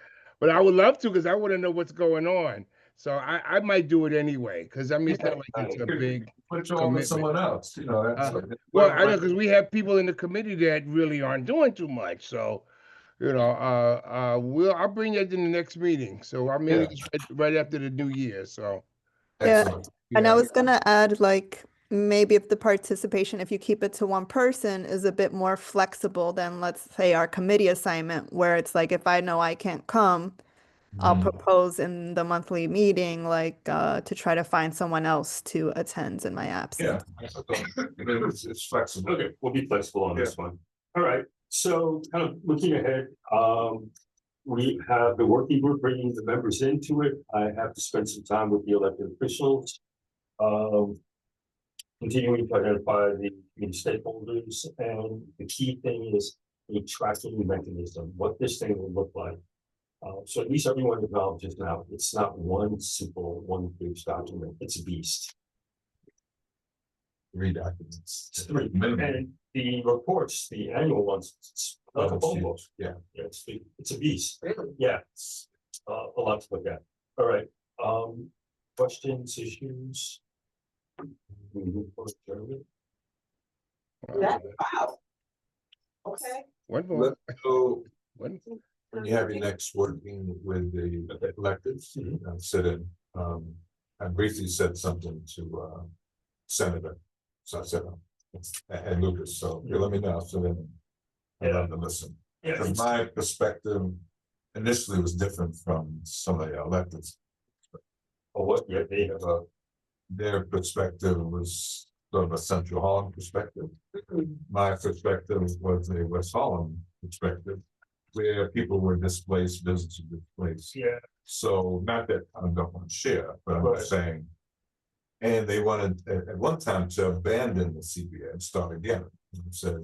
but I would love to, because I want to know what's going on. So I might do it anyway, because I mean, it's not like it's a big Put you on with someone else, you know. well, I know, because we have people in the committee that really aren't doing too much. So, you know, I'll bring that in the next meeting. So our meeting is right after the new year. So Excellent. And I was gonna add, like, maybe if the participation, if you keep it to one person, is a bit more flexible than, let's say, our committee assignment, where it's like, if I know I can't come, I'll propose in the monthly meeting, like, to try to find someone else to attend in my absence. It's flexible. Okay, we'll be flexible on this one. All right, so kind of looking ahead, we have the working group bringing the members into it. I have to spend some time with the elected officials. Continuing to identify the stakeholders, and the key thing is a tracking mechanism, what this thing will look like. So at least everyone acknowledges now, it's not one simple one-page document, it's a beast. 3 documents. It's 3 and the reports, the annual ones, it's like a phone book. Yeah, it's a beast. Yeah, it's, a lot to look at. All right, questions, issues? Wow. Okay. one more. so One. when you have your next working with the electeds, sit in, I briefly said something to, Senator. So I said, and Lucas, so you let me know, so then I love to listen. Yeah, From my perspective, initially was different from some of the electeds. or what, yeah, they have a, Their perspective was sort of a Central Holland perspective. My perspective was a West Holland perspective, where people were displaced, businesses displaced. yeah, So not that I don't want to share, but I'm Right. just saying. And they wanted at one time to abandon the CBA and start again. And said,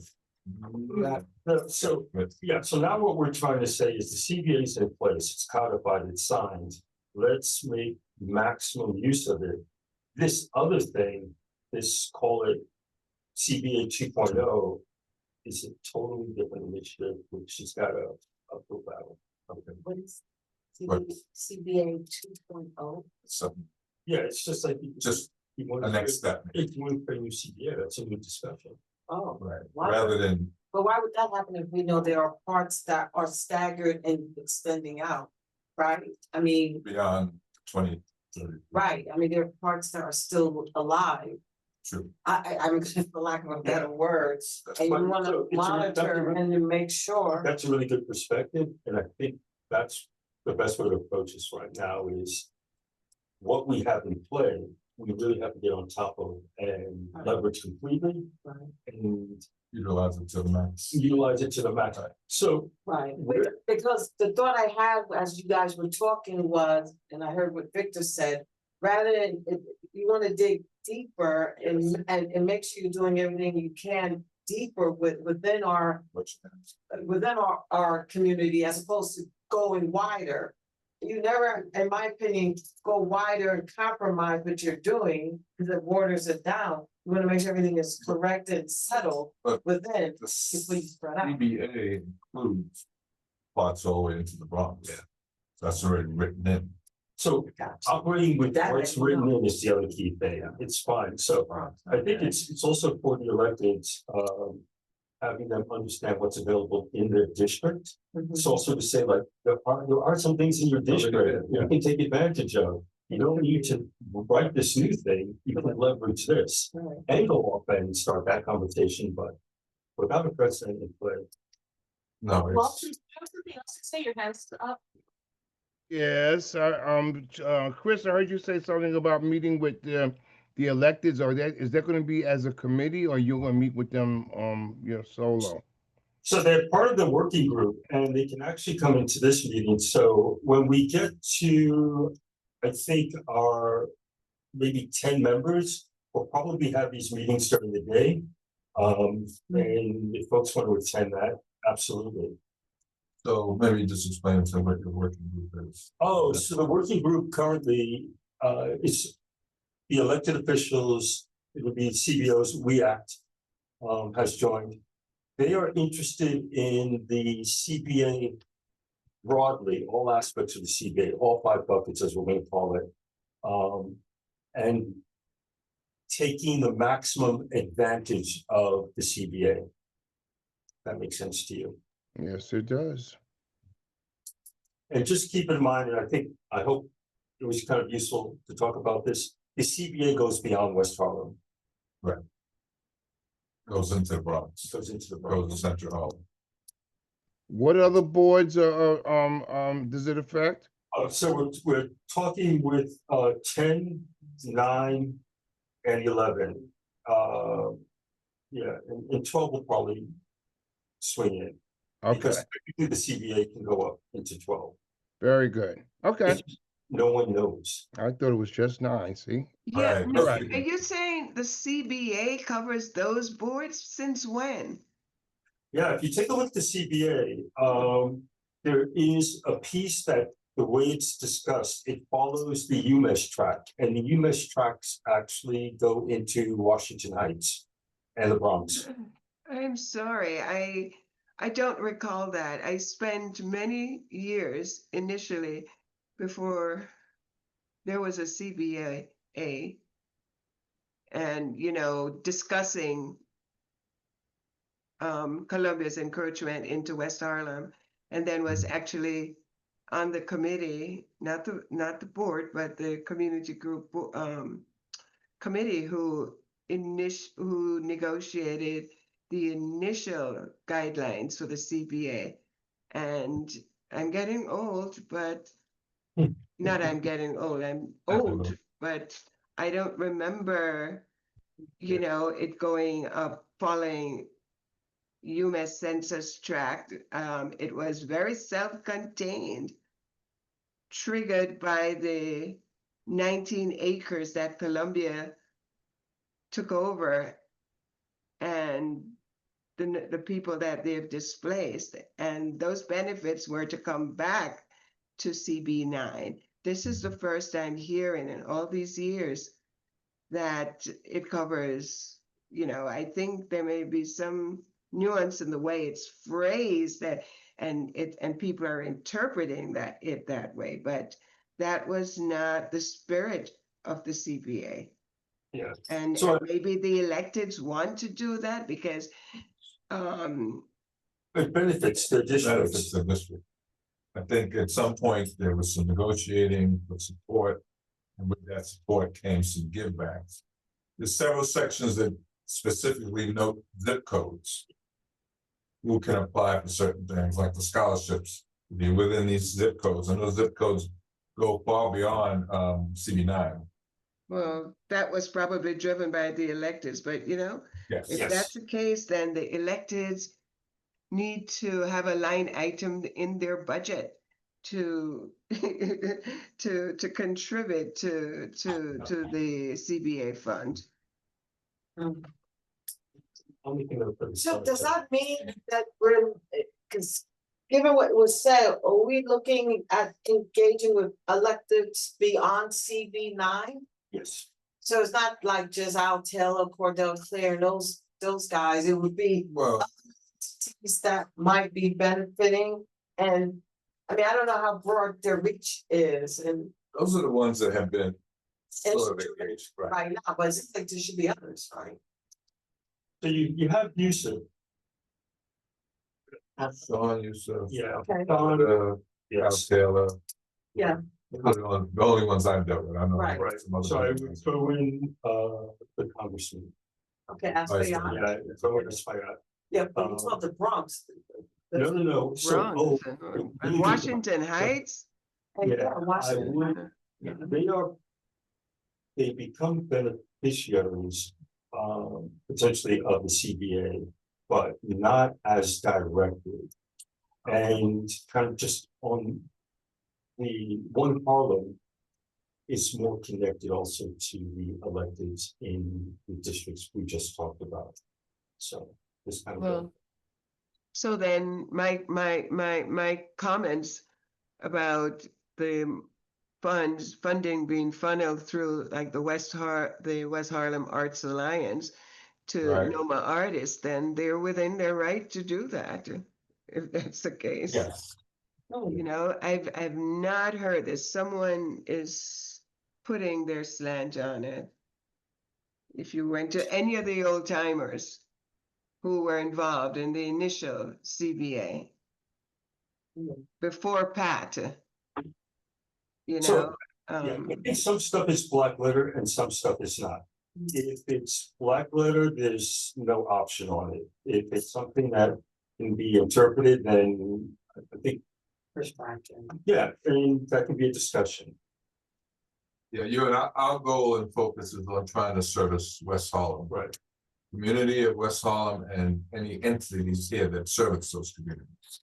that, no, so, yeah, so now what we're trying to say is the CBA is in place, it's codified, it's signed. Let's make maximum use of it. This other thing, this, call it CBA 2.0, is a totally different initiative, which has got a uphill battle. Okay. What is What? CBA 2.0? something, Yeah, it's just like. just you want the to- next step, If you want to bring new CBA, that's a new discussion. Oh, right? Why? Rather than, But why would that happen if we know there are parts that are staggered and extending out, right? I mean, beyond 2030. right, I mean, there are parts that are still alive. True. I'm for lack of a better words, That's and you fine. wanna So it's a- monitor and to make sure. That's a really good perspective, and I think that's the best way to approach this right now is what we have in play, we really have to get on top of and leverage completely Right. and Utilize it to the max. utilize it to the max. So Right, Where- because the thought I had as you guys were talking was, and I heard what Victor said, rather than, if you wanna dig deeper and make sure you're doing everything you can deeper within our community as opposed to going wider. You never, in my opinion, go wider and compromise what you're doing because it waters it down. You wanna make sure everything is correct and settled But within The before you spread out. CBA includes plots all the way into the Bronx. Yeah. That's already written in. so operating with That what's I know. written in is the other key thing. It's fine. So I think it's also for the electeds, having them understand what's available in their district. It's also to say like, there are some things in your district you can take advantage of. You don't need to write this new thing, you can leverage this Right. and go off and start that conversation, but without a precedent in play. No, Walter, it's, do you have something else to say? Your hand's up. Yes, Chris, I heard you say something about meeting with the electeds, or is that gonna be as a committee, or you're gonna meet with them, solo? So they're part of the working group and they can actually come into this meeting. So when we get to, I think our maybe 10 members, we'll probably have these meetings during the day. And if folks want to attend that, absolutely. so maybe just explain to what your working group is. Oh, so the working group currently is the elected officials, it would be CBOs, We Act has joined. They are interested in the CBA broadly, all aspects of the CBA, all 5 buckets, as we're going to call it. And taking the maximum advantage of the CBA. That makes sense to you. Yes, it does. And just keep in mind, and I hope it was kind of useful to talk about this. The CBA goes beyond West Harlem. Goes into the Bronx, It goes into the goes to Bronx. Central Holland. What other boards does it affect? So we're talking with 10, 9, and 11. Yeah, and 12 will probably swing in. Okay, Because technically the CBA can go up into 12. very good. Okay, It's just no one knows. I thought it was just 9, see? Yeah, Right, no, right. are you saying the CBA covers those boards? Since when? Yeah, if you take a look at the CBA, there is a piece that the way it's discussed, it follows the UMass track, and the UMass tracks actually go into Washington Heights and the Bronx. I'm sorry, I don't recall that. I spent many years initially before there was a CBA and, discussing Columbia's encroachment into West Harlem and then was actually on the committee, not the board, but the community group committee who negotiated the initial guidelines for the CBA. And I'm getting old, but not I'm getting old, I'm old, but I don't remember, you know, it going up, following UMass census tract. It was very self-contained, triggered by the 19 acres that Columbia took over and the people that they've displaced, and those benefits were to come back to CB9. This is the first time hearing in all these years that it covers, you know, I think there may be some nuance in the way it's phrased that and people are interpreting that way, but that was not the spirit of the CBA. Yeah. And So- maybe the electeds want to do that because It benefits the Benefits districts. the district. I think at some point there was some negotiating for support, and with that support came some givebacks. There's several sections that specifically note zip codes. Who can apply for certain things, like the scholarships, be within these zip codes, and those zip codes go far beyond CB9. well, that was probably driven by the electeds, but you know, Yes. if that's the case, then the electeds need to have a line item in their budget to to contribute to the CBA fund. Only thing that- So does that mean that we're, because given what was said, are we looking at engaging with electeds beyond CB9? Yes, So it's not like just Al Taylor, Cordell Clear, and those guys, it would be Well, entities that might be benefiting. And I mean, I don't know how broad their reach is and those are the ones that have been sort of engaged, right? right now, but it's like there should be others, right? so you have Yusuf, Sean Yusuf. yeah. Okay. Don, Al yes, Taylor. Yeah. The only ones I've dealt with, I know. Right. right, some other so I ones. would throw in the congressman, Okay, ask for Vice you. yeah, throw in Aspire. Yeah, but it's not the Bronx. No, so, Bronx oh, and Washington Heights. And yeah, I Washington. would, they become beneficiaries, potentially of the CBA, but not as directly. And kind of just on the one Harlem is more connected also to the electeds in the districts we just talked about. So this kind of. Well, so then my comments about the funding being funneled through like the West Harlem Arts Alliance to Right. NOMA artists, then they're within their right to do that, if that's the case. Yes. You know, I've not heard that someone is putting their slant on it. If you went to any of the old timers who were involved in the initial CBA before Pat, you So, know, Yeah, I think some stuff is black letter and some stuff is not. If it's black letter, there's no option on it. If it's something that can be interpreted, then I think, yeah, and that can be a discussion. Yeah, our goal and focus is on trying to service West Harlem. Right. Community of West Harlem and any entities here that service those communities.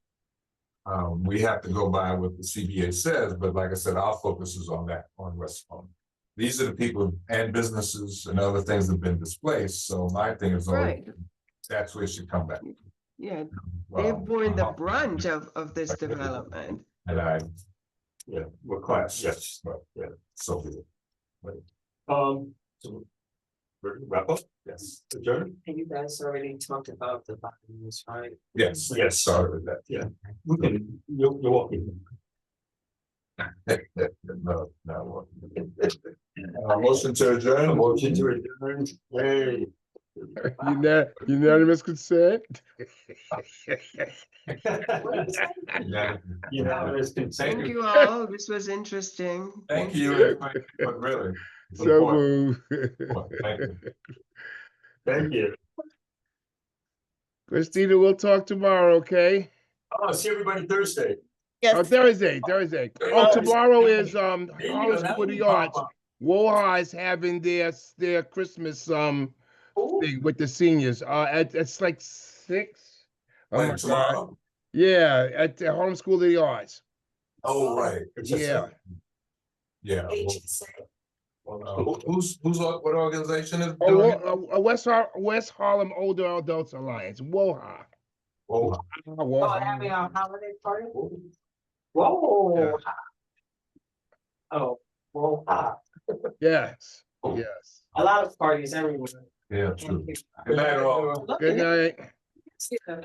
We have to go by what the CBA says, but like I said, our focus is on that, on West Harlem. These are the people and businesses and other things that have been displaced, so my thing is always, Right. that's where it should come back. yeah, they've borne the brunt of this Okay. development. And Yeah, we're class, yes, but, yeah. so be it. So we're gonna wrap up, yes, adjourn, And you guys already talked about the violence, right? Yes, Yes. sorry with that. yeah. We can, you're welcome. No. Motion to adjourn. Motion to adjourn, yay. Unanimous consent? Yeah. Unanimous Thank consent. you all. This was interesting. Thank you, but really. So important. move. Thank you. Thank you. Christina, we'll talk tomorrow, okay? Oh, see everybody Thursday. Oh, Yes, Thursday. Oh, Oh, tomorrow is there you Harlem go, now School of the you pop Arts. up. WOHA is having their Christmas Ooh. thing with the seniors. It's like 6. Oh my Like God. tomorrow? Yeah, at the Harlem School of the Arts. Oh, right. It's a Yeah. Yeah. HSA. What organization is Oh, doing it? West Harlem Older Adults Alliance, WOHA. Oh, Oh, having a holiday party? Whoa. Oh, whoa, Yes, Oh. yes. A lot of parties everywhere. yeah, true. Good night, all. Good night. Yeah.